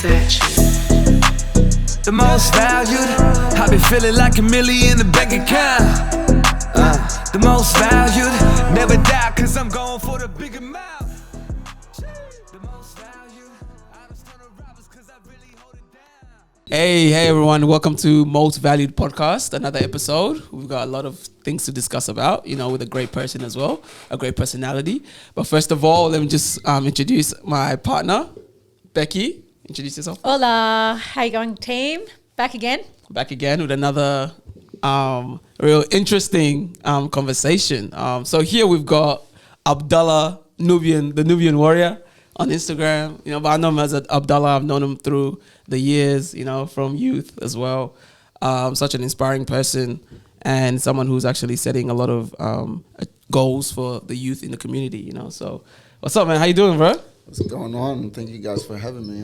The most valued, I be feeling like $1 million in the bank account. The most valued, never die, cause I'm going for the big amount. The most valued, I just turn the robbers cause I really hold it down. Hey everyone, welcome to Most Valued Podcast, another episode. We've got a lot of things to discuss about, with a great person as well, a great personality. But first of all, let me just introduce my partner, Becky. Introduce yourself. Hola, how you going, team? Back again With another real interesting conversation. So here we've got Abdalla, the Nubian warrior on Instagram. But I know him as Abdalla. I've known him through the years, from youth as well. Such an inspiring person and someone who's actually setting a lot of goals for the youth in the community. So what's up, man? How you doing, bro? What's going on? Thank you guys for having me.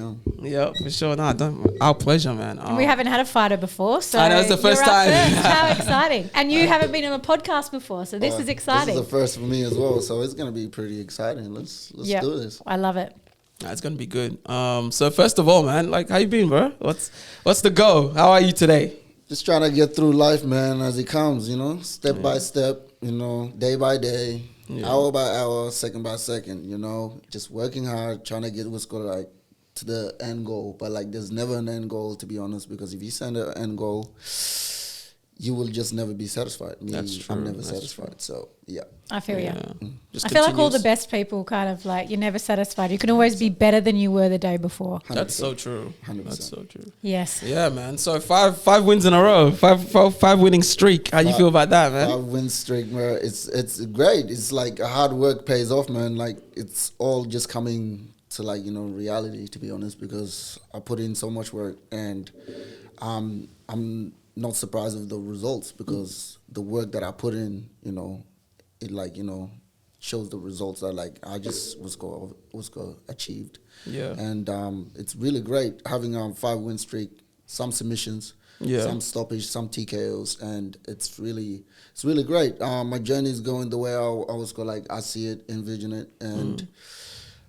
Yeah, for sure. Our pleasure, man. We haven't had a fighter before, so I know it's the first you're up time. first. How exciting! And you haven't been on a podcast before, so this is exciting. This is the first for me as well, so it's gonna be pretty exciting. Let's do this. I love it. It's gonna be good. So first of all, man, how you been, bro? What's the go? How are you today? Just trying to get through life, man, as it comes. Step by step. Day by day. Yeah. Hour by hour, second by second, just working hard, trying to get what's going to the end goal. But there's never an end goal, to be honest, because if you send an end goal, you will just never be satisfied. That's true. I'm never satisfied. True. So, yeah. I feel you. Just I feel like all the best people kind of you're never satisfied. You can always be better than you were the day before. 100%. That's so true. 100%. That's so true. Yes. Yeah, man. So five wins in a row. Five winning streak. How you feel about that, man? 5 win streak, man. It's great. It's like hard work pays off, man. It's all just coming to reality, to be honest, because I put in so much work and I'm not surprised with the results because the work that I put in, it shows the results that I just was achieved. Yeah. And it's really great having a 5 win streak, some submissions, some stoppage, some TKOs, and it's really great. My journey is going the way I was I see it, envision it,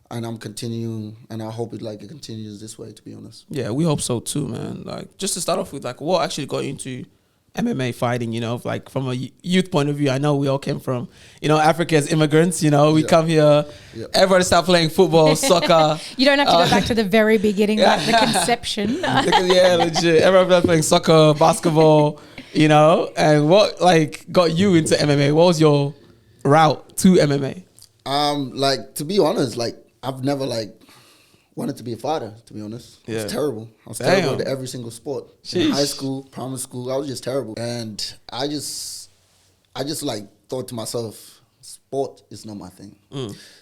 and I'm continuing, and I hope it continues this way, to be honest. Yeah, we hope so too, man. Just to start off with, what actually got you into MMA fighting, from a youth point of view? I know we all came from, Africa as immigrants, we come here, everybody start playing football, soccer. You don't have to go back to the very beginning, the conception. Yeah, legit. Everybody playing soccer, basketball, and what got you into MMA? What was your route to MMA? To be honest, I've never wanted to be a fighter, to be honest. Yeah. It's terrible. I was terrible at every single sport. In high school, primary school, I was just terrible. And I just thought to myself, sport is not my thing.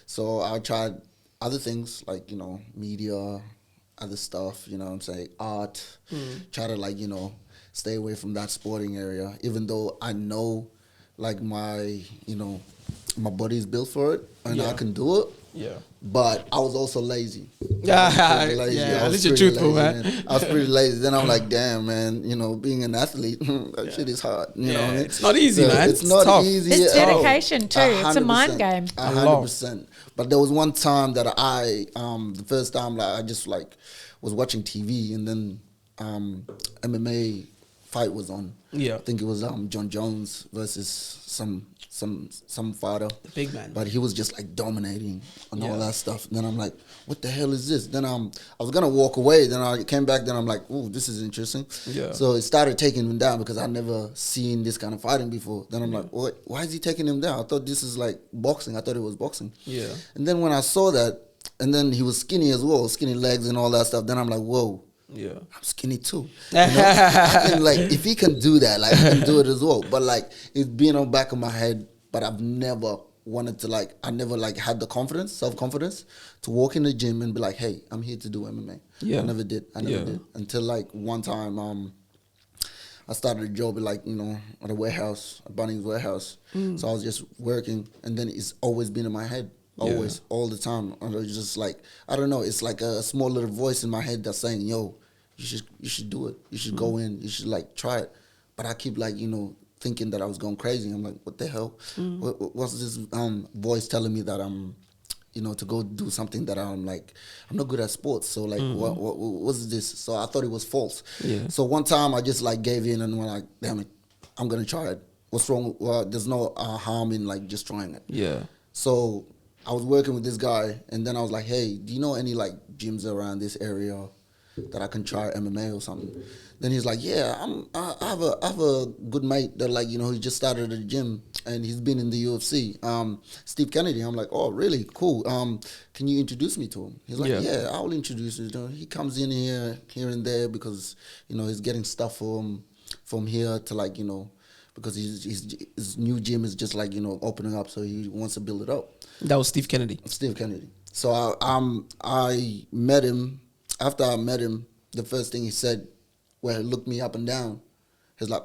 So I tried other things media, other stuff, art. Try to stay away from that sporting area, even though I know my body is built for it and I can do it. Yeah. But I was also lazy. At least you're truthful, man. I was pretty lazy. Then I'm like, damn, man, being an athlete, that shit is hard. You know what I mean? It's not easy, man. It's not tough. easy. It's dedication too. It's a mind game. 100%. But there was one time that the first time I just was watching TV and then MMA fight was on. Yeah. I think it was John Jones versus some fighter. The big man. But he was just dominating and all that stuff. And then I'm like, what the hell is this? Then I was gonna walk away. Then I came back. Then I'm like, ooh, this is interesting. Yeah. So it started taking him down because I never seen this kind of fighting before. Then I'm like, what? Why is he taking him down? I thought this is boxing. I thought it was boxing. Yeah. And then when I saw that, and then he was skinny as well, skinny legs and all that stuff. Then I'm like, whoa. Yeah, I'm skinny too. I can, if he can do that, I can do it as well. But it's been on the back of my head. But I've never wanted to I never had the confidence, self-confidence to walk in the gym and be like, hey, I'm here to do MMA. Yeah, I never did until one time I started a job at a warehouse, a Bunnings warehouse. So I was just working, and then it's always been in my head. Always, all the time. And I was just I don't know, it's a small little voice in my head that's saying, yo, you should do it. You should go in. You should try it. But I keep thinking that I was going crazy. I'm like, what the hell? What's this voice telling me that I'm to go do something that I'm like, I'm not good at sports. So like, what's this? So I thought it was false. Yeah. So one time I just like gave in and went like, damn it, I'm gonna try it. What's wrong? Well, there's no harm in like just trying it. Yeah. So I was working with this guy, and then I was like, hey, do you know any like gyms around this area that I can try MMA or something? Then he's like, yeah, I have a good mate that like, he just started a gym and he's been in the UFC, Steve Kennedy. I'm like, oh, really? Cool. Can you introduce me to him? He's like, yeah, I'll introduce you to him. He comes in here and there because, he's getting stuff from here to like, because his new gym is just like, opening up. So he wants to build it up. That was Steve Kennedy. Steve Kennedy. So I met him. After I met him, the first thing he said, where he looked me up and down, he's like,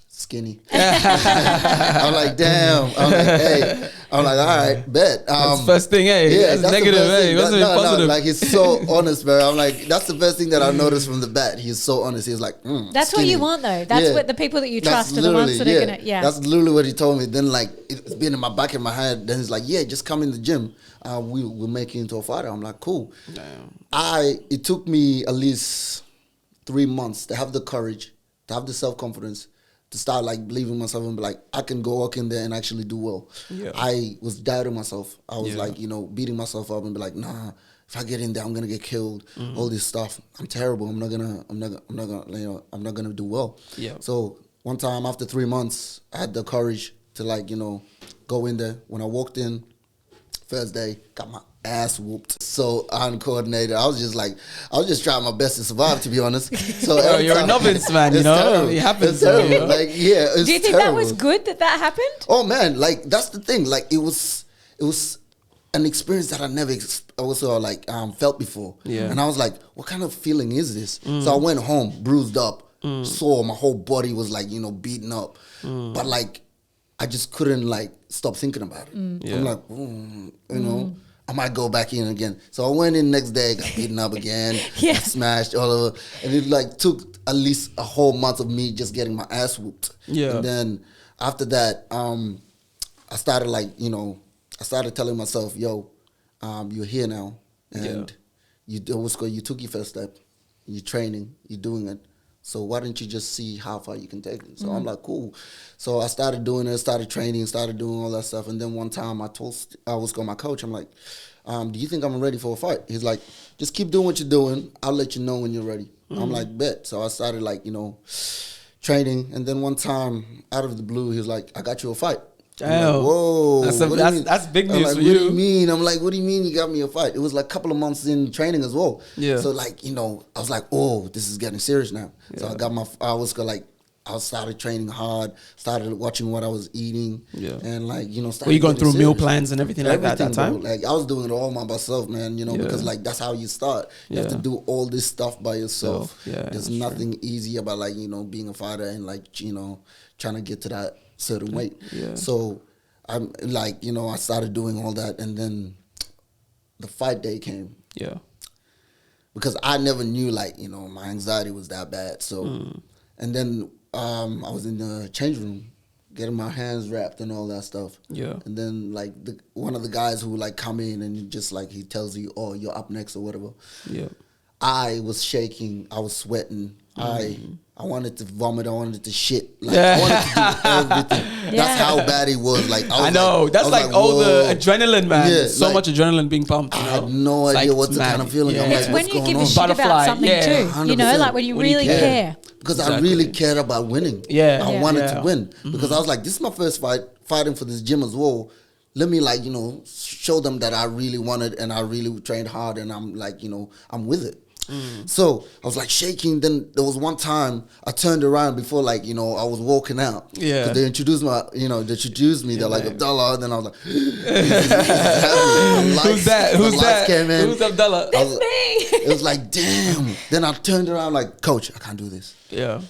skinny. I'm like, damn. I'm like, hey. I'm like, all right, bet. That's the first thing, hey. Yeah, that's negative, hey. Wasn't it positive? Like, he's so honest, bro. I'm like, that's the first thing that I noticed from the bat. He's so honest. He's like, that's skinny. what you want, though. That's what the people that you trust are the ones that are going to, That's literally what he told me. Then, like, it's been in my back of my head. Then he's like, yeah, just come in the gym. We'll make you into a fighter. I'm like, cool. Damn. It took me at least 3 months to have the courage, to have the self-confidence, to start like believing myself and be like, I can go walk in there and actually do well. Yeah. I was doubting myself. I was like, beating myself up and be like, nah, if I get in there, I'm gonna get killed. All this stuff. I'm terrible. I'm not gonna do well. Yeah. So one time after 3 months, I had the courage to like, go in there. When I walked in, first day, got my ass whooped. So uncoordinated. I was just trying my best to survive, to be honest. So you're a novice, man. Terrible. It happens. Like, yeah. Do you think that was good that happened? Oh man, like that's the thing. Like it was an experience that I never also like felt before. Yeah. And I was like, what kind of feeling is this? So I went home, bruised up, sore. My whole body was like beaten up, but like I just couldn't like stop thinking about it. I'm like, I might go back in again. So I went in next day, got beaten up again, smashed all over. And it like took at least a whole month of me just getting my ass whooped. Yeah. And then after that, I started like, I started telling myself, yo, you're here now. And you took your first step. You're training, you're doing it. So why don't you just see how far you can take it? So I'm like, cool. So I started doing it, started training, started doing all that stuff. And then one time I was going my coach, I'm like, do you think I'm ready for a fight? He's like, just keep doing what you're doing. I'll let you know when you're ready. I'm like, bet. So I started like, training. And then one time out of the blue, he was like, I got you a fight. Damn. Like, whoa. That's big news like, for you. What do you mean? I'm like, what do you mean you got me a fight? It was like a couple of months in training as well. Yeah. So like, I was like, oh, this is getting serious now. Yeah. So I started training hard, started watching what I was eating. Yeah. And like, started were you going through serious. Meal plans and everything like that time? Bro. Like I was doing it all by myself, man, because like that's how you start. You have to do all this stuff by yourself. There's nothing easy about like, being a fighter and like, trying to get to that certain weight. Yeah. So I'm like, I started doing all that, and then the fight day came. Yeah. Because I never knew like, my anxiety was that bad. So and then I was in the change room getting my hands wrapped and all that stuff. Yeah. And then like one of the guys who like come in and just like he tells you, oh, you're up next or whatever. Yeah. I was shaking, I was sweating. I wanted to vomit. I wanted to shit. Like I wanted to do everything. That's how bad it was. Like I know. That's like all the adrenaline, man. Yeah, so much adrenaline being pumped. I had no idea what the kind of feeling. I'm it's like, when you give a shit about something too. 100%. Like when you really care. Because I really cared about winning. Yeah, I wanted to win because I was like, this is my first fighting for this gym as well. Let me like show them that I really wanted and I really trained hard and I'm like I'm with it. So I was like shaking. Then there was one time I turned around before like I was walking out. Yeah, they introduced me. They're like Abdalla. Then I was like, who's that? Who's that? Who's Abdalla? It's me. It was like damn. Then I turned around like, coach, I can't do this. Yeah,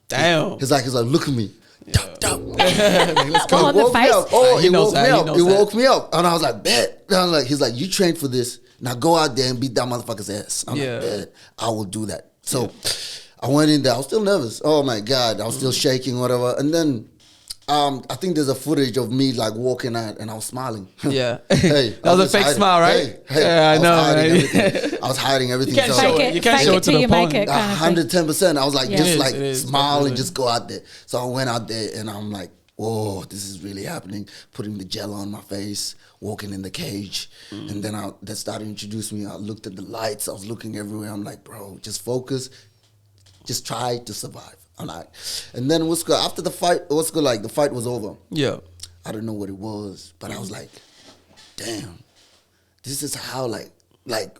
damn. He's like look at me. Let's go. On the face. Oh, he woke me up. He woke me up, and I was like, bet. And I was like, he's like, you trained for this. Now go out there and beat that motherfucker's ass. I'm like, bet. I will do that. So I went in there. I was still nervous. Oh my God, I was still shaking, whatever. And then I think there's a footage of me like walking out and I was smiling. Yeah. Hey, That was a fake hiding. smile, right? Hey, Yeah, I know, I was hiding everything. You can't So show it. You can't show it to the make opponent. it kind of thing. 110%. I was like, Yeah. just It like is, smile and definitely. just go out there. So I went out there and I'm like, whoa, this is really happening. Putting the gel on my face, walking in the cage. And then they started introducing me. I looked at the lights. I was looking everywhere. I'm like, bro, just focus. Just try to survive. I'm like, and then after the fight, like the fight was over. Yeah. I don't know what it was, but I was like, damn, this is how like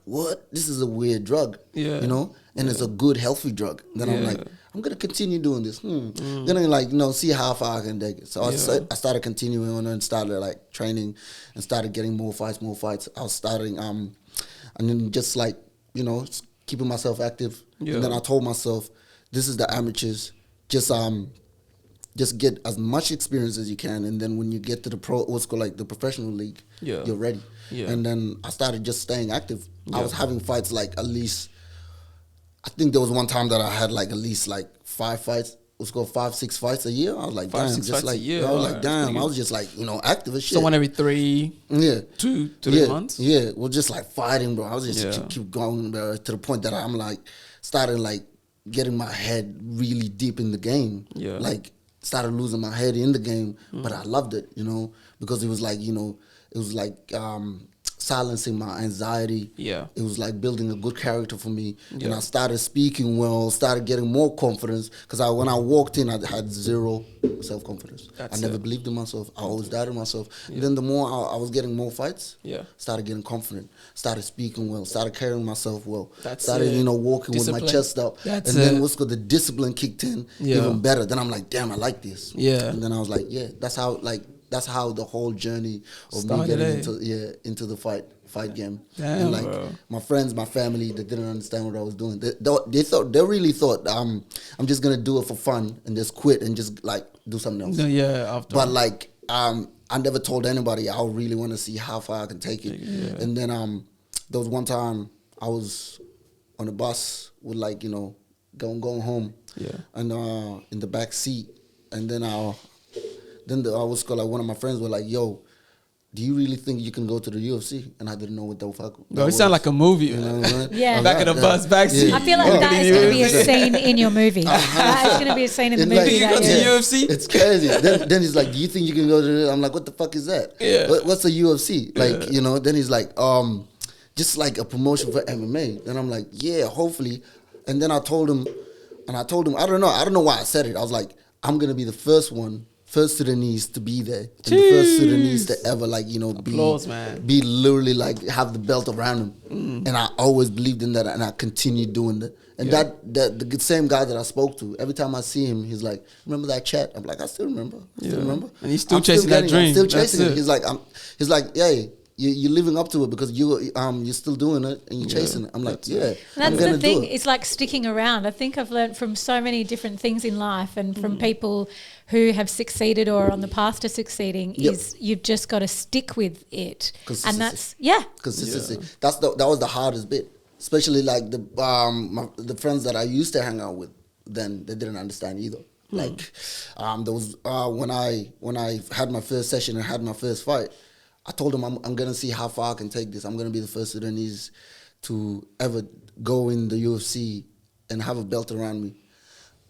what? This is a weird drug, Yeah. you know? And it's a good, healthy drug. Then I'm Yeah. like, I'm going to continue doing this. Gonna like, see how far I can take it. So I started continuing on and started like training and started getting more fights. I was starting, and then just like, keeping myself active. Yeah. And then I told myself, this is the amateurs. Just get as much experience as you can, and then when you get to the the professional league, Yeah. you're ready. Yeah. And then I started just staying active. I Yeah. was having fights like at least, I think there was one time that I had like at least like 5 fights. 5, 6 fights a year. I was like, 5, damn, 6 just fights like a year. I was Alright, like, that's damn. pretty I good. was just like, active as shit. So one every 3 yeah. 2 to 3 months. Yeah, well, just like fighting, bro. I was just Yeah. keep going to the point that I'm like started like getting my head really deep in the game. Yeah. Like started losing my head in the game, but I loved it, because it was like, it was like silencing my anxiety. Yeah. It was like building a good character for me. And Yeah. I started speaking well, started getting more confidence. Because when I walked in, I had zero self-confidence. That's I never it. believed in myself. I always doubted myself. Then the more I was getting more fights, Yeah. started getting confident, started speaking well, started carrying myself well, That's started, it. walking with Discipline. my chest out. That's and then it. the discipline kicked in Yeah. even better. Then I'm like, damn, I like this. Yeah. And then I was like, yeah, that's how the whole journy of Started, me getting into the fight game. Damn, and like bro. my friends, my family, they didn't understand what I was doing. They really thought I'm just gonna do it for fun and just quit and just like do something else. No, yeah, after. But like I never told anybody I really want to see how far I can take it. Yeah. And then there was one time I was on a bus with like going home. Yeah. And in the back seat, and then I was like one of my friends were like, "Yo, do you really think you can go to the UFC?" And I didn't know what the fuck. Bro, it sounds like a movie. You know Man. what I mean? Yeah. Back of the bus, backseat. I feel like that is going to be a scene in your movie. That is going to be a scene in the It's movie. You go to that, the UFC? It's crazy. Then he's like, "Do you think you can go to the?" I'm like, "What the fuck is that? Yeah. What's the UFC?" Like, Then he's like, just like a promotion for MMA. Then I'm like, "Yeah, hopefully." And then I told him, I don't know why I said it. I was like, "I'm gonna be the first Sudanese to be there, and the first Sudanese to ever Applause, man. be literally like have the belt around him." And I always believed in that, and I continued doing that. And Yeah. that the same guy that I spoke to, every time I see him, he's like, "Remember that chat?" I'm like, "I still remember. Yeah. Remember." And he's still I'm chasing that getting it. dream. I'm still That's chasing it. it. He's like, "Yeah, you're living up to it because you're still doing it and you're chasing it." I'm like, "Yeah, And I'm that's gonna the thing. do it." It's like sticking around. I think I've learned from so many different things in life and from people who have succeeded or are on the path to succeeding Yep. is you've just got to stick with it. Consistency. And that's, yeah. Consistency. That was the hardest bit, especially like the friends that I used to hang out with. Then they didn't understand either. Like there was when I had my first session and had my first fight, I told them I'm gonna see how far I can take this. I'm gonna be the first Sudanese to ever go in the UFC and have a belt around me.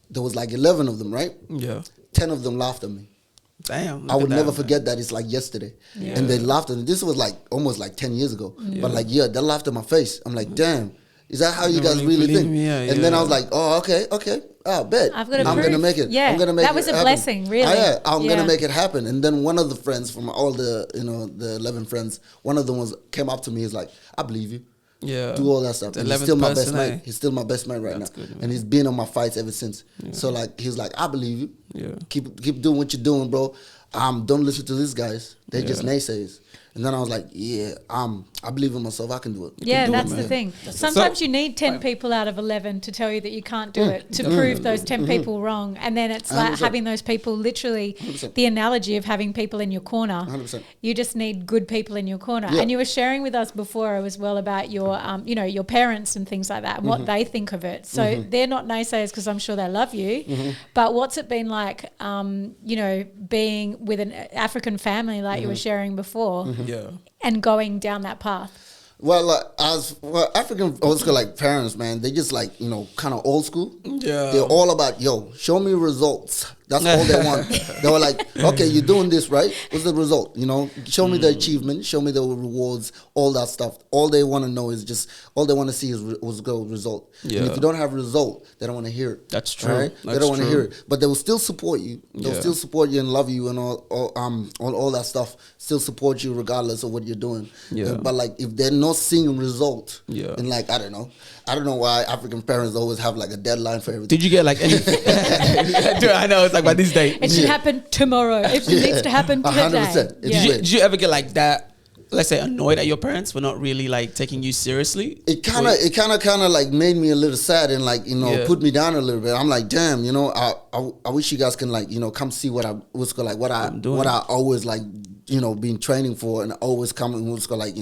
There was like 11 of them, right? Yeah. 10 of them laughed at me. Damn. I would never forget that. It's like yesterday. Yeah. And they laughed at me. This was like almost like 10 years ago. But like, they laughed at my face. I'm like, damn, is that how you You guys really really believe think? me? Yeah, and then I yeah. was like, oh, okay. Bet. I've got to I'm prove- gonna make it. yeah, I'm gonna make that it was a happen. blessing, really. I'm Yeah. gonna make it happen. And then one of the friends from all the, the 11 friends, one of them came up to me. He's like, I believe you. Yeah. Do all that stuff. The And he's 11th still my best person, mate. eh? He's still my best mate right That's now. good, man. And he's been on my fights ever since. So like, he's like, I believe you. Yeah. Keep doing what you're doing, bro. Don't listen to these guys. They're just naysayers. And then I was like, yeah, I believe in myself. I can do it. Yeah, do it, that's the man. thing. Sometimes you need 10 people out of 11 to tell you that you can't do it, to prove those 10 people wrong. And then it's like 100%. having those people, literally 100%. the analogy of having people in your corner. 100%. You just need good people in your corner. Yeah. And you were sharing with us before as well about your, your parents and things like that and what they think of it. So they're not naysayers because I'm sure they love you. But what's it been like, being with an African family like you were sharing before? Yeah. And going down that path. Well, African old school like parents, man, they just like, kind of old school. Yeah. They're all about, show me results. That's all they want. They were like, okay, you're doing this, right? What's the result? Show me the achievement, show me the rewards, all that stuff. All they want to know is all they want to see is what's good result. Yeah. And if you don't have a result, they don't want to hear it. That's true. Right? They That's don't want to true. hear it. But they will still support you. They'll still support you and love you and all that stuff. Still support you regardless of what you're doing. Yeah. But like if they're not seeing result, Yeah. and like I don't know why African parents always have like a deadline for everything. Did you get like anything? Dude, I know it's like by this date. It should happen tomorrow. It needs to happen today. 100%. Yeah. Did you ever get like that? Let's say annoyed at your parents for not really like taking you seriously. It kind of like made me a little sad and like Yeah. put me down a little bit. I'm like, damn, I wish you guys can like come see what I'm doing. what I always like been training for and always coming like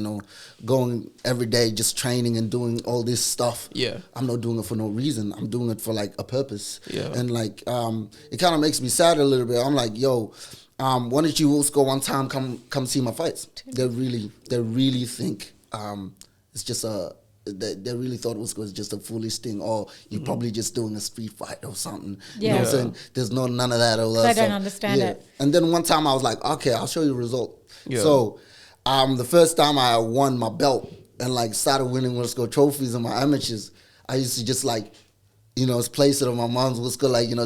going every day just training and doing all this stuff. Yeah. I'm not doing it for no reason. I'm doing it for like a purpose. Yeah. And like it kind of makes me sad a little bit. I'm like, yo. Why don't you also one time come see my fights? They really think it's just they really thought it was just a foolish thing, or you're probably just doing a street fight or something. You know what I'm Yeah. saying? There's none of that. All that They stuff. don't understand it. And then one time I was like, okay, I'll show you the result. Yeah. So the first time I won my belt and like started winning trophies in my amateurs, I used to just like, place it on my mom's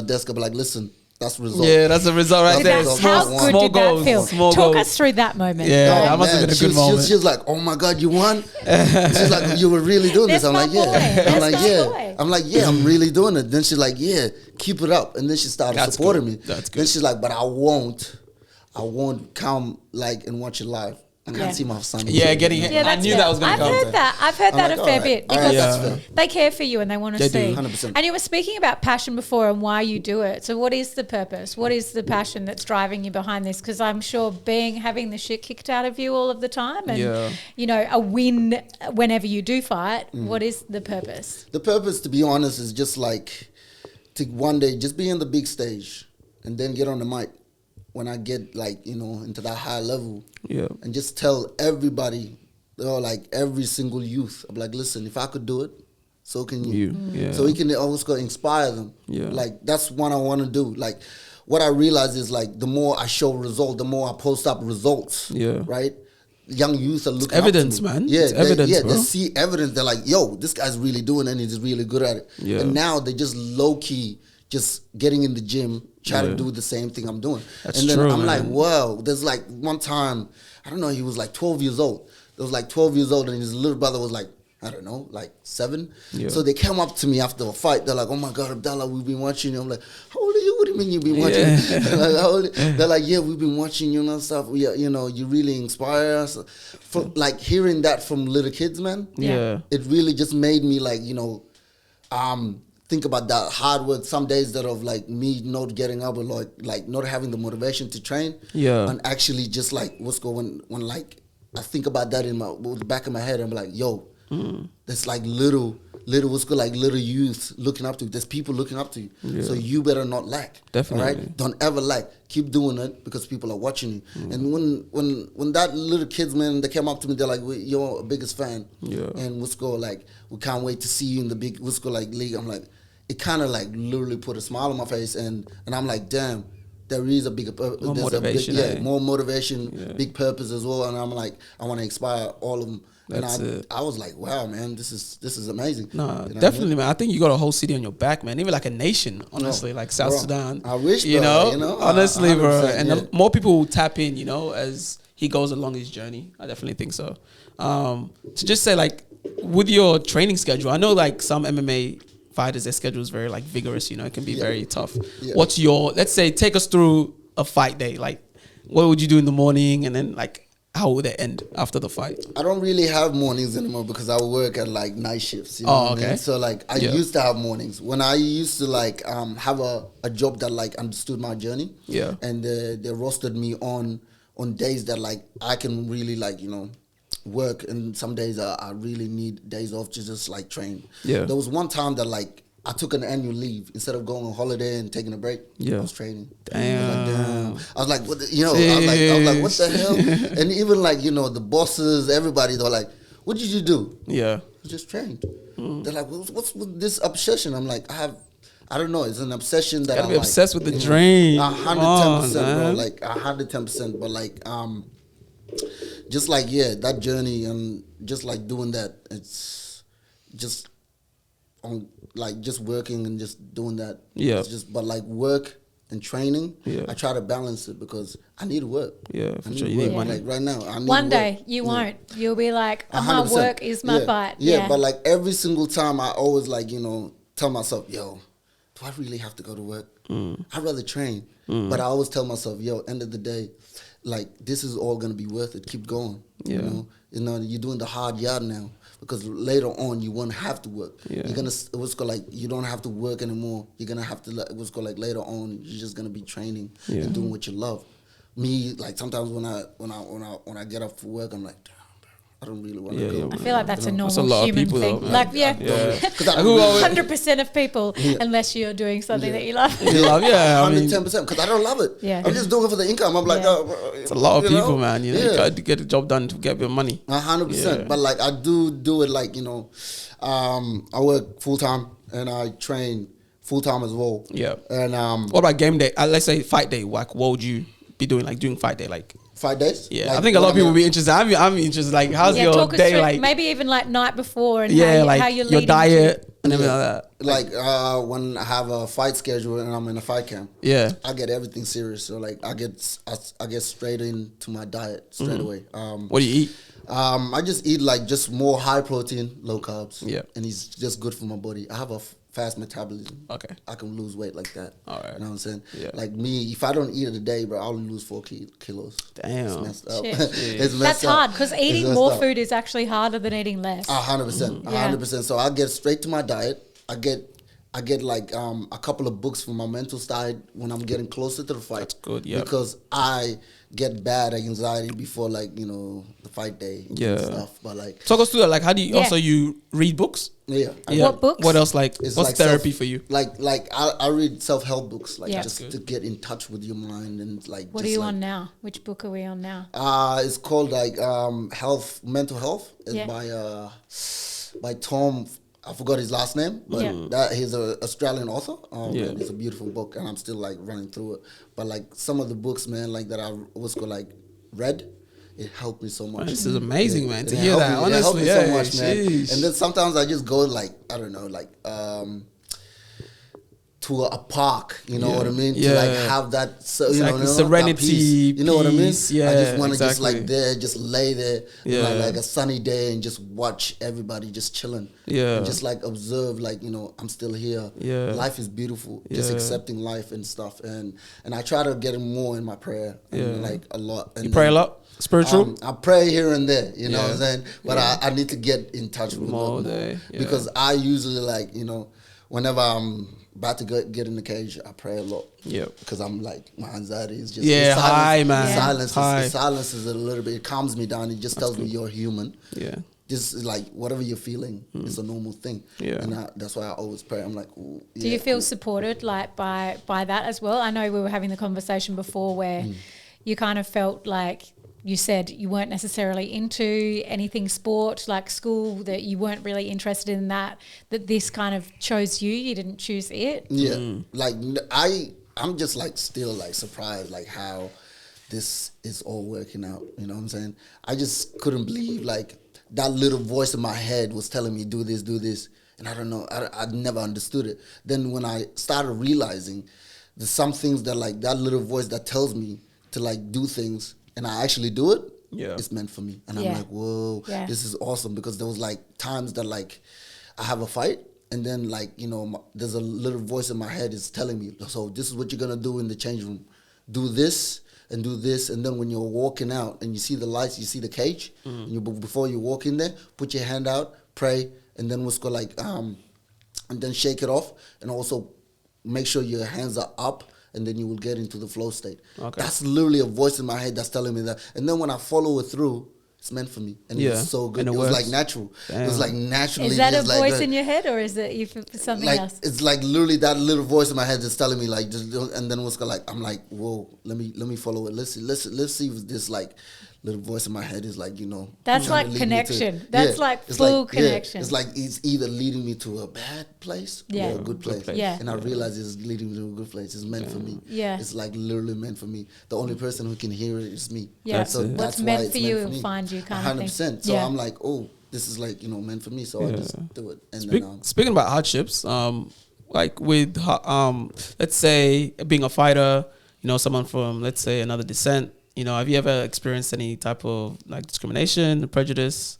desk up, like, listen. That's the result. Yeah, that's the result right Did there. that, That's how small good small did goals, that feel? small Talk goals. us through that moment. Yeah, Oh, that must have man, been a good moment. She was like, "Oh my God, you won!" She's like, "You were really doing this." That's I'm like, my boy. "Yeah." That's I'm like, my "Yeah." boy. I'm like, "Yeah, I'm really doing it." Then she's like, "Yeah, keep it up." And then she started That's supporting good. me. That's good. Then she's like, "But I won't come like and watch it live. I can't Yeah. see my son." Yeah, getting hit. Yeah, I that's knew fair. that was going I've to come. heard that. I've heard I'm that like, a fair all right, bit all right, because that's Yeah. fair. they care for you and they want to They see. do. 100%. And you were speaking about passion before and why you do it. So what is the purpose? What is the passion that's driving you behind this? Because I'm sure having the shit kicked out of you all of the time and Yeah. a win whenever you do fight. Mm. What is the purpose? The purpose, to be honest, is just like to one day just be on the big stage and then get on the mic when I get like into that high level. Yeah. And just tell everybody, like every single youth, I'm like, listen, if I could do it, so can you. Yeah. So we can also inspire them. Yeah. Like that's what I want to do. Like what I realize is like the more I show result, the more I post up results. Yeah. Right. Young youth are looking evidence, up to me. man. Yeah, It's evidence, they bro. see evidence. They're like, yo, this guy's really doing it and he's really good at it. Yeah. And now they just low key just getting in the gym, try Yeah. to do the same thing I'm doing. That's and then true, I'm man. like, wow. There's like one time, I don't know, he was like 12 years old. He was like 12 years old and his little brother was like, I don't know, like 7. Yeah. So they came up to me after a fight. They're like, oh my God, Abdalla, we've been watching you. I'm like, how old are you? What do you mean you've been watching? Yeah. Like, how old? They're like, yeah, we've been watching you and stuff. You really inspire us. Like hearing that from little kids, man. Yeah. It really just made me like, think about that hard work. Some days that of like me not getting up or like not having the motivation to train. Yeah. And actually just like what's going when like I think about that in the back of my head. I'm like, yo, there's like little youth looking up to you. There's people looking up to you. Yeah. So you better not lack. Definitely. All right? Don't ever lack. Keep doing it because people are watching you. And when that little kids, man, they came up to me, they're like, you're our biggest fan. Yeah. And like, we can't wait to see you in the big like league. I'm like, it kind of like literally put a smile on my face. And I'm like, damn. There is a bigger purpose. More motivation, eh? More motivation, Yeah. big purpose as well. And I'm like, I want to inspire all of them. That's and it. I was like, wow, man, this is amazing. No, You know what I mean? definitely, man. I think you got a whole city on your back, man. Even like a nation, honestly, like South bro, Sudan. I wish, you bro, know, honestly, bro. 100%, And yeah. the more people will tap in, as he goes along his journey. I definitely think so. To just say, like, with your training schedule, I know like some MMA fighters, their schedule is very like vigorous. It can be very tough. Yeah. What's your? Let's say, take us through a fight day. Like, what would you do in the morning, and then like how would it end after the fight? I don't really have mornings anymore because I work at like night shifts. You know what I mean? So like I used to have mornings when I used to like have a job that like understood my journey. Yeah. And they rostered me on days that like I can really like, you know, work, and some days I really need days off to just like train. Yeah. There was one time that like I took an annual leave instead of going on holiday and taking a break. Yeah. I was training. Damn. I was like, what the, you know, I was like, what the hell? And even like, you know, the bosses, everybody, they're like, what did you do? Yeah. I just trained. They're like, what's with this obsession? I'm like, I don't know. It's an obsession that I'm be obsessed with the dream. 110%, bro. Like 110%. But like, just like, that journey and just like doing that, it's just on like just working and just doing that. Yeah. It's just, but like work and training, I try to balance it because I need to work. Yeah, for sure. You need money. Like right now, I need One work. day you won't. You'll be like, my work is my fight. Yeah, but like every single time I always like, you know, tell myself, yo, do I really have to go to work? I'd rather train. But I always tell myself, yo, end of the day, like this is all gonna be worth it. Keep going. You know, you're doing the hard yard now. Because later on you won't have to work. You're gonna you don't have to work anymore. You're gonna have to later on you're just gonna be training and doing what you love. Me, like sometimes when I get up for work, I'm like, damn, bro, I don't really want to go. I feel like that's a normal human thing. Though, like 100% of people, unless you're doing something that you love. You love, 110%. Because I don't love it. I'm just doing it for the income. I'm like, it's a lot of people, man. You know, you got to get the job done to get your money. 100%. But like I do it like, you know, I work full time and I train full time as well. Yeah. And what about game day? Let's say fight day. Like, what would you be doing? Like doing fight day, like 5 days? Yeah, like, I think a lot of people will be interested. I'm interested. Like, how's your day? Like, maybe even like night before and how you're your diet and everything like that. Like when I have a fight schedule and I'm in a fight camp, I get everything serious. So like I get straight into my diet straight away. What do you eat? I just eat like just more high protein, low carbs. Yeah, and it's just good for my body. I have a fast metabolism. Okay, I can lose weight like that. All right, you know what I'm saying? Yeah. Like me, if I don't eat it a day, bro, I'll lose 4 kilos. Damn, it's messed up. That's hard because eating more food is actually harder than eating less. 100%, 100%. So I get straight to my diet. I get like a couple of books for my mental side when I'm getting closer to the fight. That's good, yeah. Because I get bad anxiety before like, you know, the fight day and stuff. But like talk us through that. Like how do you also you read books? Yeah. What books? What else what's like therapy for you? Like I read self-help books just to get in touch with your mind and like what are you on now? Which book are we on now? It's called like mental health. It's by Tom, I forgot his last name, but he's an Australian author. It's a beautiful book, and I'm still like running through it. But like some of the books, man, like that I was like read, it helped me so much. This is amazing, man. To hear that, honestly, it helped me so much, man. And then sometimes I just go like I don't know, like to a park, you know what I mean? To like have that, serenity, that you know what I mean? Yeah, I just want to just like just lay there, like a sunny day and just watch everybody just chilling. Yeah, and just like observe, like you know, I'm still here. Yeah, life is beautiful. Just accepting life and stuff, and I try to get more in my prayer. Like a lot. And you pray a lot. Spiritual? I pray here and there, you know what I'm saying? But I need to get in touch with more because I usually like, you know, whenever I'm about to get in the cage, I pray a lot. Yeah. Because I'm like, my anxiety is just... Yeah, high, man. Silence is a little bit... It calms me down. It just tells me you're human. Yeah. This is like, whatever you're feeling is a normal thing. Yeah. And that's why I always pray. I'm like, ooh, do you feel supported like by that as well? I know we were having the conversation before where you kind of felt like... You said you weren't necessarily into anything sport, like school, that you weren't really interested in that this kind of chose you didn't choose it. Yeah, like I'm just like still like surprised like how this is all working out, you know what I'm saying? I just couldn't believe like that little voice in my head was telling me do this, and I don't know, I never understood it. Then when I started realizing there's some things that like that little voice that tells me to like do things and I actually do it, it's meant for me. And I'm like, whoa, this is awesome. Because there was like times that like I have a fight and then like, you know, there's a little voice in my head is telling me, so this is what you're going to do in the change room. do this and do this, and then when you're walking out and you see the lights, you see the cage, and before you walk in there, put your hand out, pray, and then what's called and then shake it off, and also make sure your hands are up, and then you will get into the flow state. Okay. That's literally a voice in my head that's telling me that. And then when I follow it through, it's meant for me, and it's so good. And it was like natural. Damn. It was like naturally. Is that a just like voice that. in your head, or is it you for something Like else? it's like literally that little voice in my head that's telling me like, just do, and then what's like, I'm like, whoa, let me follow it. Let's see if this like little voice in my head is like, That's trying like to lead me to- connection. That's like it's full connection. It's like it's either leading me to a bad place Yeah. or a good place. Yeah. And I realize it's leading me to a good place. It's meant for me. Yeah. It's like literally meant for me. The only person who can hear it is me. Yeah. That's it. What's why meant it's for you me. will find you kind of thing. 100%. So Yeah. I'm like, oh, this is like, meant for me. So I just do it. And then Speaking about hardships, like with let's say being a fighter, someone from let's say another descent, have you ever experienced any type of like discrimination, prejudice?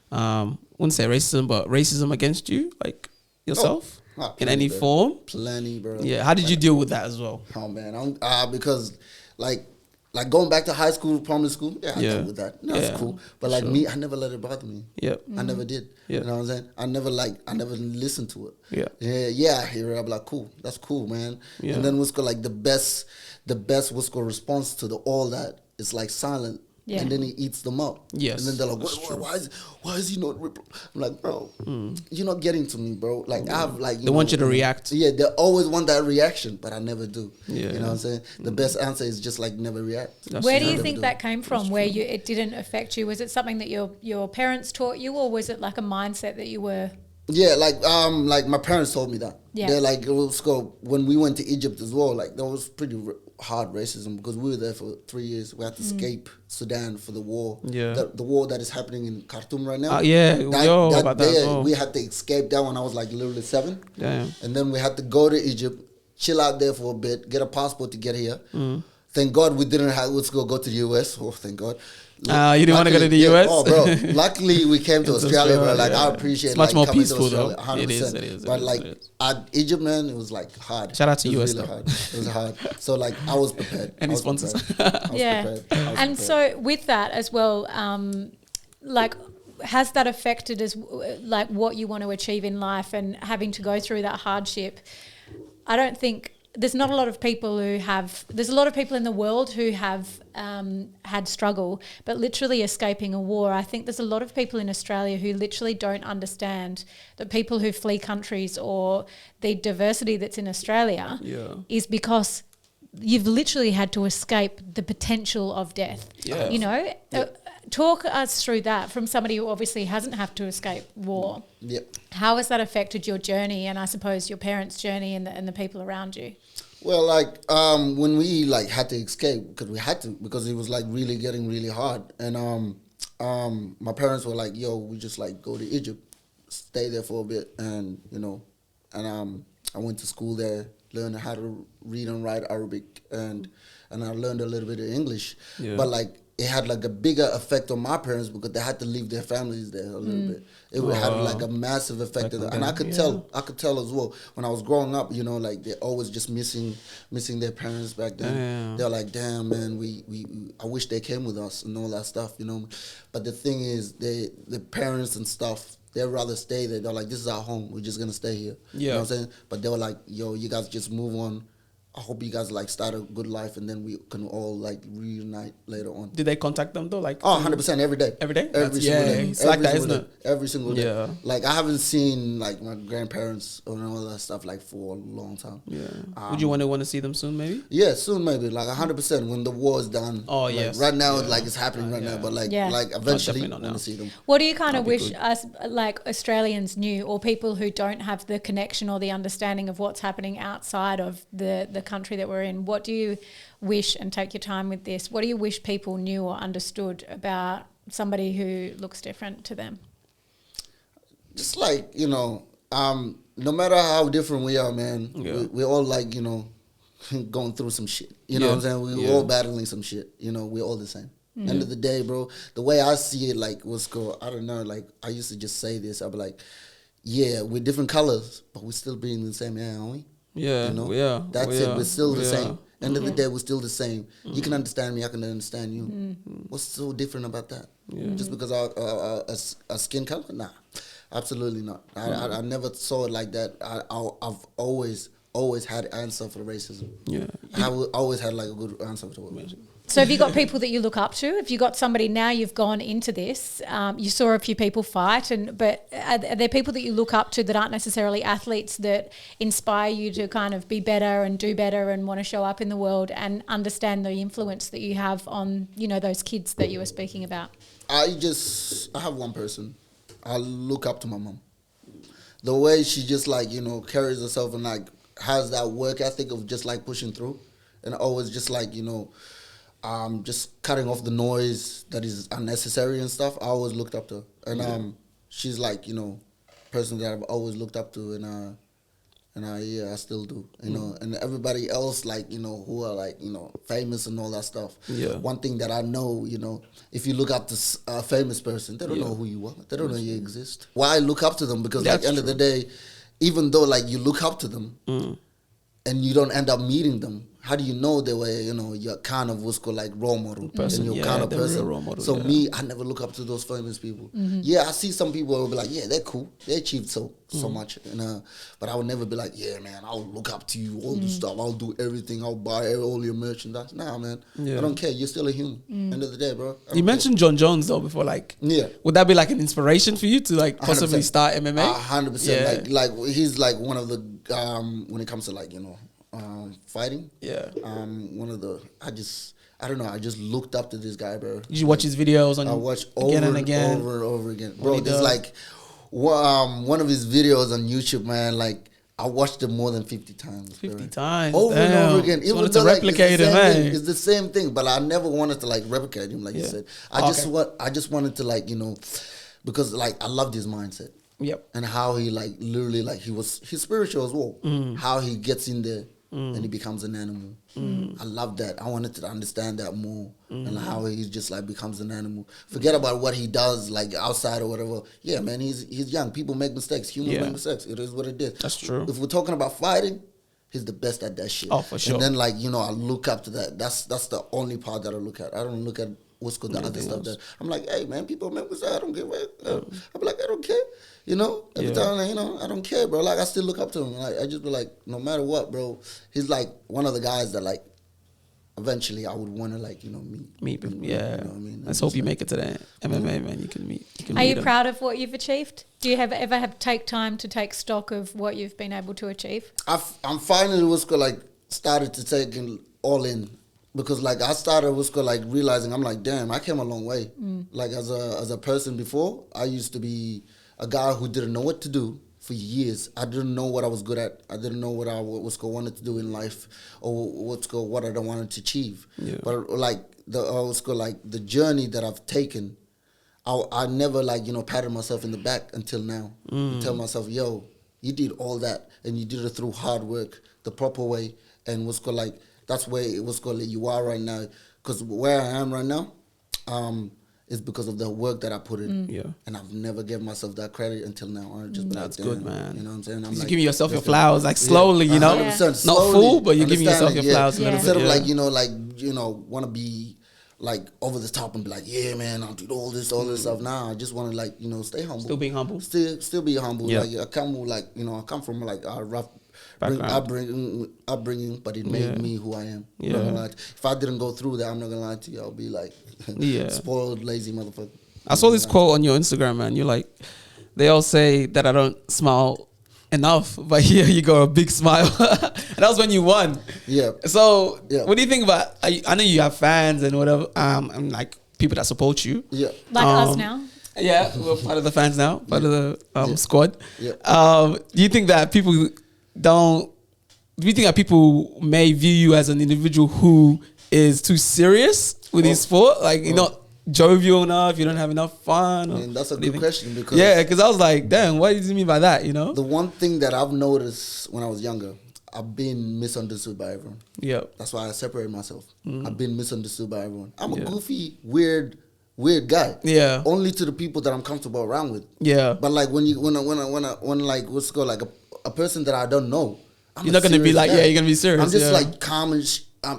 Wouldn't say racism, but racism against you, like yourself, in any bro. form? Plenty, bro. Yeah. How did you deal with that as well? Oh man, because like going back to high school, primary school, I dealt with that. That's cool. But like me, I never let it bother me. Yeah. I never did. Yeah. You know what I'm saying? I never listened to it. Yeah. Yeah, I hear it. I'm like, cool. That's cool, man. Yeah. And then what's called like the best what's called response to all that is like silent. Yeah. And then he eats them up. Yes, And then they're like, that's true. why is he not? I'm like, bro, you're not getting to me, bro. Like I have like They want you to react. Yeah, they always want that reaction, but I never do. Yeah. You know what I'm saying? The best answer is just like never react. That's Where true. do you Never think do. that came from? Where it didn't affect you? Was it something that your parents taught you, or was it like a mindset that you were? Yeah, like my parents told me that. Yeah. They're like, let's go. When we went to Egypt as well, like that was pretty hard racism because we were there for 3 years. We had to escape Sudan for the war. Yeah. The war that is happening in Khartoum right now. About that as day, well. we had to escape that when I was like literally 7. Damn. And then we had to go to Egypt, chill out there for a bit, get a passport to get here. Thank God we didn't have, let's go to the US. Oh, thank God. You didn't want to go to the US? Oh, bro. Luckily, we came to Australia, bro. Like, I appreciate It's much more coming peaceful, to Australia, though. 100%. It is. But, like, at Egypt, man, it was, like, hard. Shout out to it was US, really though. hard. It was hard. So, like, I was prepared. Any I was sponsors? prepared. I was Yeah. prepared. I was And prepared. so with that as well, like, has that affected like what you want to achieve in life and having to go through that hardship? I don't think there's not a lot of people there's a lot of people in the world who have had struggle, but literally escaping a war. I think there's a lot of people in Australia who literally don't understand that people who flee countries or the diversity that's in Australia is because you've literally had to escape the potential of death. Yeah. Talk us through that from somebody who obviously hasn't had to escape war. Yep. How has that affected your journey and I suppose your parents' journey and the people around you? Well, like when we like had to escape because it was like really getting really hard, and my parents were like, "Yo, we just like go to Egypt, stay there for a bit," and I went to school there, learned how to read and write Arabic, and I learned a little bit of English, but like. It had like a bigger effect on my parents because they had to leave their families there a little bit. It had like a massive effect on them. And I could tell as well when I was growing up, like they're always just missing their parents back then. Damn. They're like, damn man, I wish they came with us and all that stuff, But the thing is, the parents and stuff, they'd rather stay there. They're like, this is our home. We're just gonna stay here. You know what I'm saying? But they were like, yo, you guys just move on. I hope you guys like start a good life and then we can all like reunite later on. Did they contact them though? Like 100% every day. Every day? Every single day. It's like that, single isn't day. it? Every single day. Yeah. Like I haven't seen like my grandparents or all that stuff like for a long time. Yeah. Would you want to see them soon maybe? Yeah, soon maybe. Like 100% when the war is done. Oh, like, yes. Right now, Yeah. like it's happening right now. But like eventually, definitely not I want now. to see them. What do you kind of That'd be wish good. us, like Australians, knew, or people who don't have the connection or the understanding of what's happening outside of the country that we're in? What do you wish, and take your time with this, what do you wish people knew or understood about somebody who looks different to them? Just like, no matter how different we are, man, we're all like, going through some shit. You know what I'm saying? We're all battling some shit. We're all the same. End of the day, bro, the way I see it, like, I don't know, like, I used to just say this. I'd be like, yeah, we're different colors, but we're still breathing the same air, aren't we? Yeah, That's it. We're still the same. End of the day, we're still the same. You can understand me, I can understand you. What's so different about that? Just because our skin color? Nah, absolutely not. I never saw it like that. I've always had an answer for the racism. Yeah, I always had like a good answer for it. So have you got people that you look up to? Have you got somebody now you've gone into this? You saw a few people fight, but are there people that you look up to that aren't necessarily athletes that inspire you to kind of be better and do better and want to show up in the world and understand the influence that you have on, you know, those kids that you were speaking about? I have one person. I look up to my mom. The way she just like, you know, carries herself and like has that work ethic of just like pushing through and always just like, you know, just cutting off the noise that is unnecessary and stuff. I always looked up to her. And she's like, you know, person that I've always looked up to, and I still do, you know. And everybody else, like, you know, who are like, you know, famous and all that stuff. Yeah. One thing that I know, you know, if you look up to a famous person, they don't know who you are. They don't know you exist. Why I look up to them? Because like, end of the day, even though like you look up to them and you don't end up meeting them, how do you know they were, you know, you're kind of what's called like role model person, and you're kind of person. Role model, so me, I never look up to those famous people. Yeah, I see some people who will be like, yeah, they're cool, they achieved so much, and but I would never be like, yeah, man, I'll look up to you, all this stuff, I'll do everything, I'll buy all your merchandise. Nah, man, I don't care. You're still a human. End of the day, bro. You mentioned John Jones though before, like, would that be like an inspiration for you to like possibly 100%. Start MMA? 100%. Like he's like one of the when it comes to like, you know, fighting. One of the I don't know, I just looked up to this guy, bro. Did you watch his videos on? I watched over and over again, bro. There's like one of his videos on YouTube, man. Like I watched it more than 50 times. 50 times, over and over again. It was to replicate him, man. It's the same thing, but I never wanted to like replicate him, like you said. I just wanted to like, you know, because like I loved his mindset. Yep. And how he like literally like he's spiritual as well. How he gets in there. And he becomes an animal. I love that. I wanted to understand that more and how he just like becomes an animal. Forget about what he does like outside or whatever. Yeah, man, he's young. People make mistakes. Humans make mistakes. It is what it is. That's true. If we're talking about fighting, he's the best at that shit. Oh, for sure. And then like, you know, I look up to that. That's the only part that I look at. I don't look at what's called the other stuff that I'm like, hey man, people make mistakes. I don't give a I'm like, I don't care. You know, every time, you know, I don't care, bro. Like, I still look up to him. Like, I just be like, no matter what, bro. He's like one of the guys that, like, eventually I would want to, like, you know, meet him. Yeah. You know what I mean? Let's hope you make it to the MMA, man. You can meet. Are you proud of what you've achieved? Do you ever have take time to take stock of what you've been able to achieve? I'm finally like started to take it all in. Because like I started like realizing, I'm like, damn, I came a long way. Like as a person before, I used to be a guy who didn't know what to do for years. I didn't know what I was good at. I didn't know what I wanted to do in life or what I don't wanted to achieve. Yeah. But like the journey that I've taken, I never like, you know, patted myself in the back until now. Tell myself, yo, you did all that and you did it through hard work, the proper way, and that's where you are right now. Because where I am right now, is because of the work that I put in. Yeah. And I've never given myself that credit until now. I just That's good, man. You know what I'm saying? I'm like, giving yourself your flowers, like slowly, you know? Not full, but you're giving yourself your flowers. Instead of like, you know, want to be like over the top and be like, yeah, man, I'll do all this stuff. Nah, I just want to like, you know, stay humble. Still being humble. Still be humble. Yeah. Like I come from like a rough upbringing, but it made me who I am. Yeah. If I didn't go through that, I'm not gonna lie to you, I'll be like spoiled, lazy motherfucker. I saw this quote on your Instagram, man. You're like, they all say that I don't smile enough, but here you got a big smile. And that was when you won. Yeah. So what do you think about? I know you have fans and whatever, and like people that support you. Yeah. Like us now. Yeah, we're part of the fans now, part of the squad. Yeah. Do you think that people people may view you as an individual who is too serious with his sport? Like, you're not jovial enough, you don't have enough fun? I mean, that's a good question. Because because I was like, damn, what do you mean by that, you know? The one thing that I've noticed when I was younger, I've been misunderstood by everyone. Yeah. That's why I separated myself. I've been misunderstood by everyone. I'm a goofy, weird guy. Yeah. Only to the people that I'm comfortable around with. Yeah. But like when like what's called like a person that I don't know, you're not gonna be like, you're gonna be serious. I'm just like calm and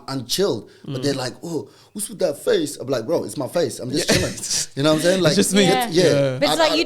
I'm chilled. But they're like, oh, what's with that face? I'm like, bro, it's my face. I'm just chilling. You know what I'm saying? Like, just me. Yeah. But it's like you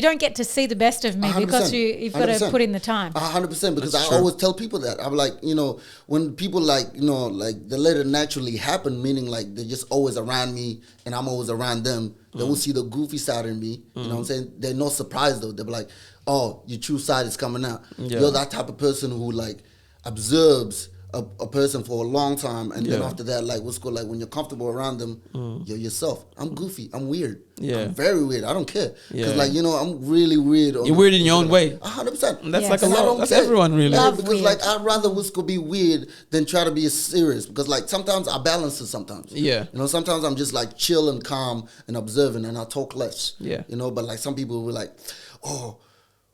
don't get to see the best of me 100%, because you've got to put in the time. 100%, because That's I true. always tell people that. I'm like, you know, when people like, you know, like they let it naturally happen, meaning like they're just always around me and I'm always around them. They will see the goofy side in me. You know what I'm saying? They're not surprised though. They'll be like, oh, your true side is coming out. Yeah. You're that type of person who like observes a person for a long time, and then after that, like what's called, like when you're comfortable around them, you're yourself. I'm goofy. I'm weird. Yeah. I'm very weird. I don't care. Because Yeah. like, you know, I'm really weird. You're weird in your own way. 100%. That's like a And I lot. don't That's care. everyone really. Yeah, Love because weird. like I'd rather Wisco be weird than try to be serious, because like sometimes I balance it sometimes. Yeah. You know, sometimes I'm just like chill and calm and observing and I talk less. Yeah. You know, but like some people will like, oh,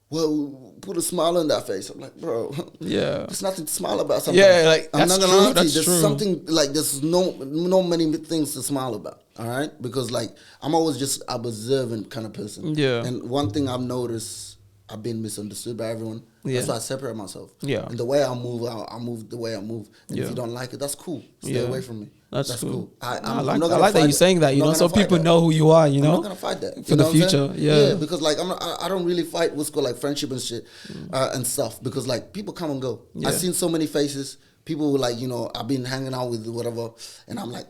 well, put a smile on that face. I'm like, bro, Yeah. there's nothing to smile about sometimes. Yeah, like, I'm that's not gonna true, lie to you. that's There's true. something like there's no many things to smile about. All right, because like I'm always just an observant kind of person. Yeah. And one thing I've noticed, I've been misunderstood by everyone. Yeah. That's why I separate myself. Yeah. And the way I move the way I move. And Yeah. if you don't like it, that's cool. Stay Yeah. away from me. That's cool. I'm I not like gonna that fight you're saying that, you I'm know, not so gonna fight people that. know who you are, you I'm know. not gonna fight that For the know what I'm future, saying? yeah. Because like I don't really fight what's called like friendship and shit and stuff, because like people come and go. Yeah. I've seen so many faces. People were like, you know, I've been hanging out with whatever, and I'm like,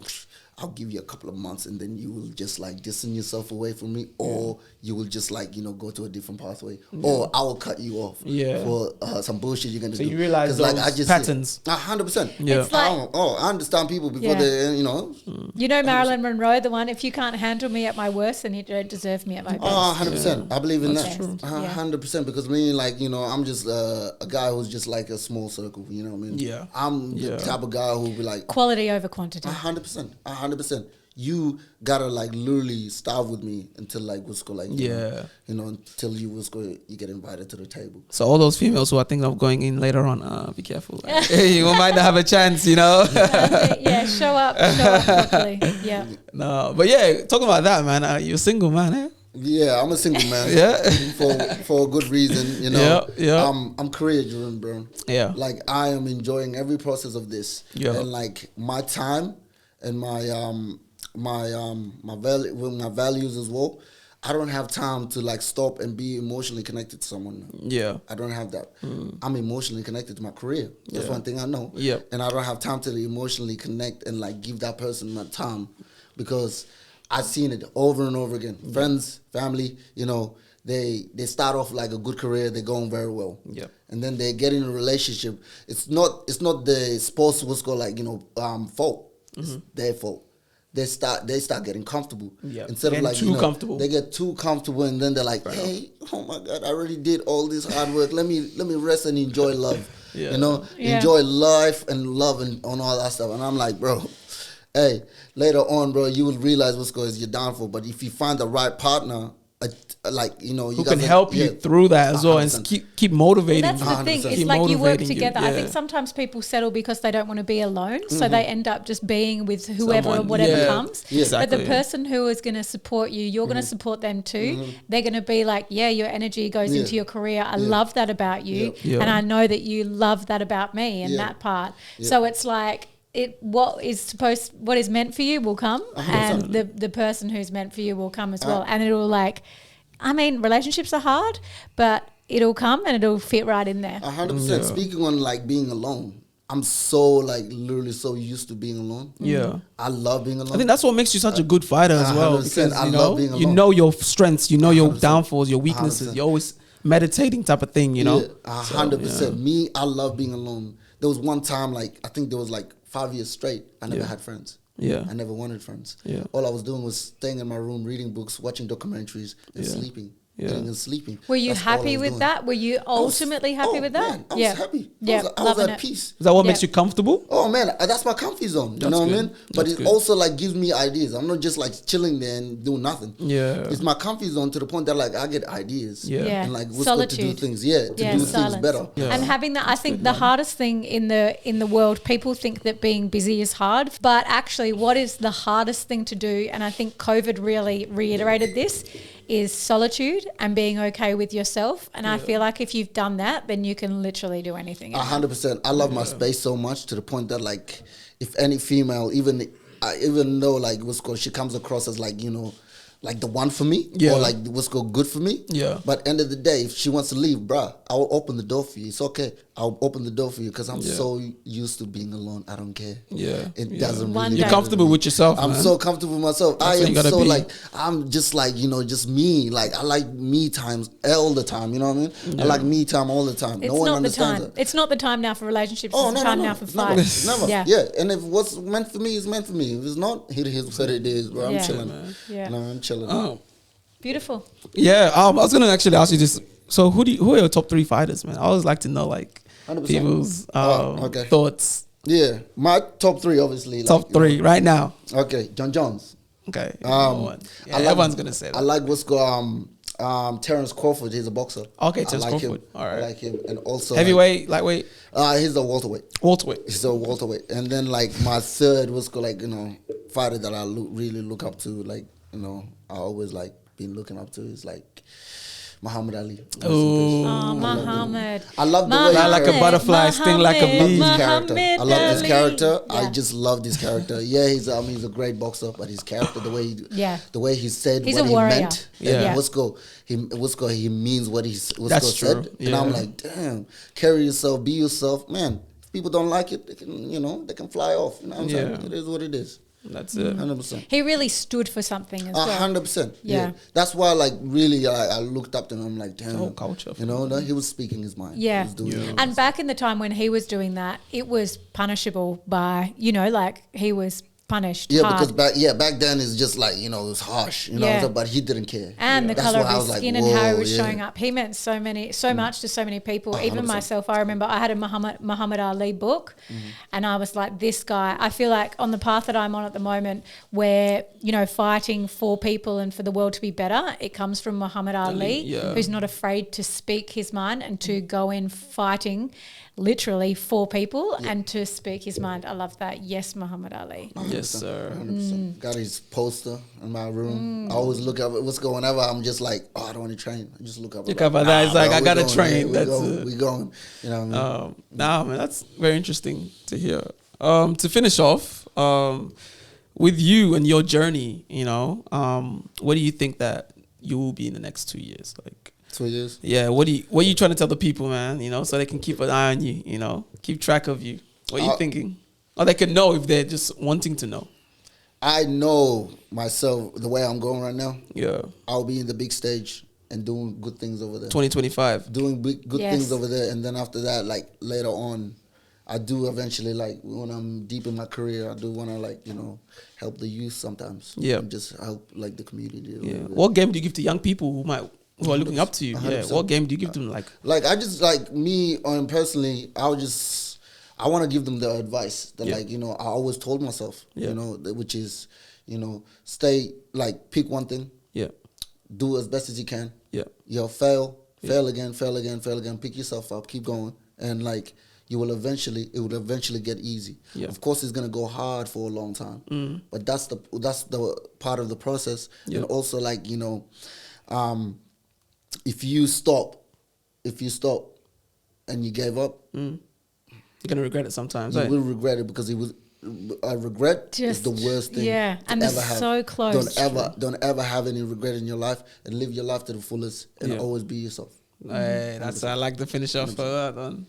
I'll give you a couple of months, and then you will just like distance yourself away from me, or you will just like, you know, go to a different pathway, or I will cut you off for some bullshit you're gonna So do. you realize 'Cause, those like, I just patterns. 100%. Yeah. It's like- I understand people before they, you know. You know Marilyn Monroe, the one, if you can't handle me at my worst, then you don't deserve me at my best. Oh, 100%. I believe in That's that. true. Yeah. 100%, because me, like, you know, I'm just a guy who's just like a small circle, you know what I mean? Yeah. I'm the type of guy who be like, Quality over quantity. 100%. 100%. You gotta like literally starve with me until like what's called like, you know, until you get invited to the table. So all those females who are thinking of going in later on, be careful. You might not have a chance, you know. Yeah, show up properly. Yeah. No, but yeah, talking about that, man. You're single, man. Eh? Yeah, I'm a single man. Yeah. For a good reason, you know. Yeah. I'm career driven, bro. Yeah. Like I am enjoying every process of this. Yeah. And like my time and my values as well. I don't have time to like stop and be emotionally connected to someone. Yeah. I don't have that. I'm emotionally connected to my career. That's one thing I know. Yep. And I don't have time to emotionally connect and like give that person my time, because I've seen it over and over again. Friends, family, you know, they start off like a good career, they're going very well. Yep. And then they get in a relationship. It's not the spouse what's called like, you know, fault. It's their fault. They start getting comfortable. Yeah. Instead of Getting like too you know, comfortable. they get too comfortable, and then they're like, hey, oh my God, I already did all this hard work. Let me rest and enjoy love. Yeah. You know, Yeah. enjoy life and love and on all that stuff. And I'm like, bro, hey, later on, bro, you will realize what's going on your downfall. But if you find the right partner, like, you know, you Who guys can help you through that as well and 100%. keep motivating. Well, that's the thing. 100%. It's Keep like you work motivating you, together. I think yeah. sometimes people settle because they don't want to be alone, so they end up just being with whoever or Someone, whatever yeah. comes. Yeah. But the Exactly. person who is going to support you, you're going to support them too. They're going to be like, yeah, your energy goes Yeah. into your career. I love that about you, Yeah. and I know that you love that about me and Yeah. that part. Yeah. So it's like. What is meant for you will come, and the person who's meant for you will come as well, and it'll like, I mean, relationships are hard, but it'll come and it'll fit right in there. 100%. Speaking on like being alone, I'm so like literally so used to being alone. Yeah. I love being alone. I think that's what makes you such a good fighter as well, 100%. because I you love being know you alone. know your strengths, you know your 100%. downfalls, your weaknesses. 100%. You're always meditating type of thing, you know. Yeah, So, 100%. Me, I love being alone. There was one time, like I think there was like 5 years straight, I never Yeah. had friends. Yeah. I never wanted friends. Yeah. All I was doing was staying in my room, reading books, watching documentaries, and Yeah. sleeping. Yeah. Eating and sleeping. Were you That's all I happy was with doing. that? Were you ultimately happy with that? Man, I was happy. Yeah, I was loving at it. peace. Is that what Yeah. makes you comfortable? Oh man, that's my comfy zone. You That's know what I good. mean? But That's it good. also like gives me ideas. I'm not just like chilling there and doing nothing. Yeah. It's my comfy zone to the point that like I get ideas. Yeah. Yeah. And like what's good to do Solitude. things. Yeah. To do silence. things better. Yeah. And having that, I think the hardest thing in the world, people think that being busy is hard, but actually what is the hardest thing to do, and I think COVID really reiterated this, is solitude and being okay with yourself. And I feel like if you've done that, then you can literally do anything. 100%. I love my space so much to the point that like, if any female, even though like what's called, she comes across as like, you know, like the one for me, or like what's called good for me. Yeah. But end of the day, if she wants to leave, bruh, I'll open the door for you. It's okay. I'll open the door for you because I'm so used to being alone. I don't care. Yeah. It doesn't One really. day. You're comfortable with yourself, I'm man. so comfortable with myself. That's I what am you gotta so be. like, I'm just like, you know, just me. Like, I like me times all the time. You know what I mean? I like me time all the time. It's no one not the understands time. that. It's not the time now for relationships. Oh, it's the no, time no, now no. for Never. fight. Never. Yeah. Yeah. And if what's meant for me is meant for me. If it's not, it is what it is, bro. I'm Yeah. chilling. man. Yeah. No, I'm chilling. Oh. Beautiful. Yeah, I was gonna actually ask you this. So who are your top 3 fighters, man? I always like to know like 100%. people's Okay. thoughts. Yeah. My top 3, obviously. Like, Top 3 right now. Okay. John Jones. Okay. I like, everyone's gonna say that. I like what's called Terrence Crawford. He's a boxer. Okay, I Terrence like Crawford. Him. All right. I like him. And also Heavyweight, lightweight, he's a welterweight. welterweight. He's a welterweight. And then like my third was called like, you know, fighter that I really look up to. Like, you know, I always like been looking up to is like Muhammad Ali. Oh, Muhammad. I love the way Fly like a butterfly, sting like a bee. I love his character. I Yeah. just love this character. Yeah, he's a great boxer, but his character, the way he said He's what a he warrior. meant, Yeah. he means what That's true. said, and Yeah. I'm like, damn, carry yourself, be yourself, man. If people don't like it, they can fly off. You know what I'm saying? Yeah. It is what it is. That's it. 100%. He really stood for something as well. 100%. Yeah. Yeah. That's why, like, really, I looked up to him. I'm like, damn. The whole culture. You know, he was speaking his mind. He Yeah. was doing it. And back in the time when he was doing that, it was punishable by, like he was punished Yeah, hard. because back then it's just like, it was harsh, Yeah. but he didn't care. And the That's color why I of was his like, skin and how he whoa, was yeah. showing up. He meant so much to so many people. Even 100%. myself, I remember I had a Muhammad Ali book, and I was like, this guy. I feel like on the path that I'm on at the moment, where fighting for people and for the world to be better, it comes from Muhammad Ali, yeah. who's not afraid to speak his mind and to go in fighting. Literally for people and to speak his mind. I love that. Yes, Muhammad Ali. 100%, Yes, sir. 100%. Got his poster in my room. I always look up what's going. Whenever I'm just like, I don't want to train. I just look up. Look up at that. It's like, I we gotta going, train. we That's going, it. we going. You know what I mean? Nah, man, that's very interesting to hear. To finish off, with you and your journey, what do you think that you will be in the next 2 years? Like, 2 years. yeah, what are you trying to tell the people, man? So they can keep an eye on you, keep track of you. What are you thinking? Or they can know if they're just wanting to know. I know myself the way I'm going right now. Yeah. I'll be in the big stage and doing good things over there. 2025. Doing good Yes. things over there, and then after that, like later on, I do eventually, like when I'm deep in my career, I do want to help the youth sometimes. Yeah. And just help like the community. a Yeah. little bit. What game do you give to young people who are looking up to you? Yeah. 100%. What game do you give them? Like I just like me on personally, I want to give them the advice that Yeah. I always told myself, Yeah. which is, stay pick one thing, Yeah. do as best as you can. Yeah. Fail again, pick yourself up, keep going, and it will eventually get easy. Yeah. Of course, it's gonna go hard for a long time, but that's the part of the process. Yeah. And also, if you stop and you gave up, You're going to regret it sometimes. you Right? will regret it because regret is the worst thing. Yeah, and to they're ever have. so close. Don't ever have any regret in your life, and live your life to the fullest, and Yeah. always be yourself. Hey, I like to finish off for that one.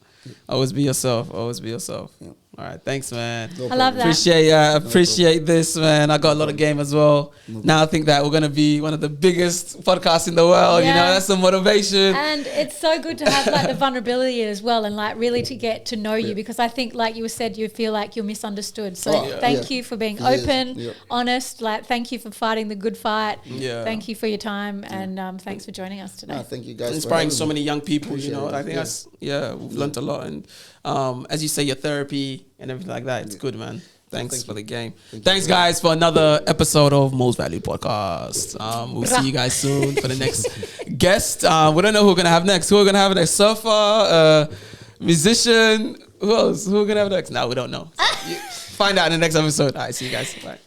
Always be yourself. Always be yourself. Yeah. All right. Thanks, man. I love that. Appreciate this, man. I got a lot of game as well. Now I think that we're going to be one of the biggest podcasts in the world. Yeah. That's some motivation. And it's so good to have the vulnerability as well, and really to get to know you, because I think you said, you feel like you're misunderstood. So thank you for being open, honest. Thank you for fighting the good fight. Yeah. Thank you for your time, and thanks for joining us today. Thank you guys. Inspiring for so many young people, Appreciate it. I think we've learned a lot. And as you say, your therapy and everything like that, it's good, man. Thanks for the game. Thanks, guys, for another episode of Most Valued Podcast. We'll see you guys soon for the next guest. We don't know who we're going to have next. Who we're going to have next? Surfer, musician. Who else? Who we're going to have next? No, we don't know. Find out in the next episode. All right, see you guys. Bye.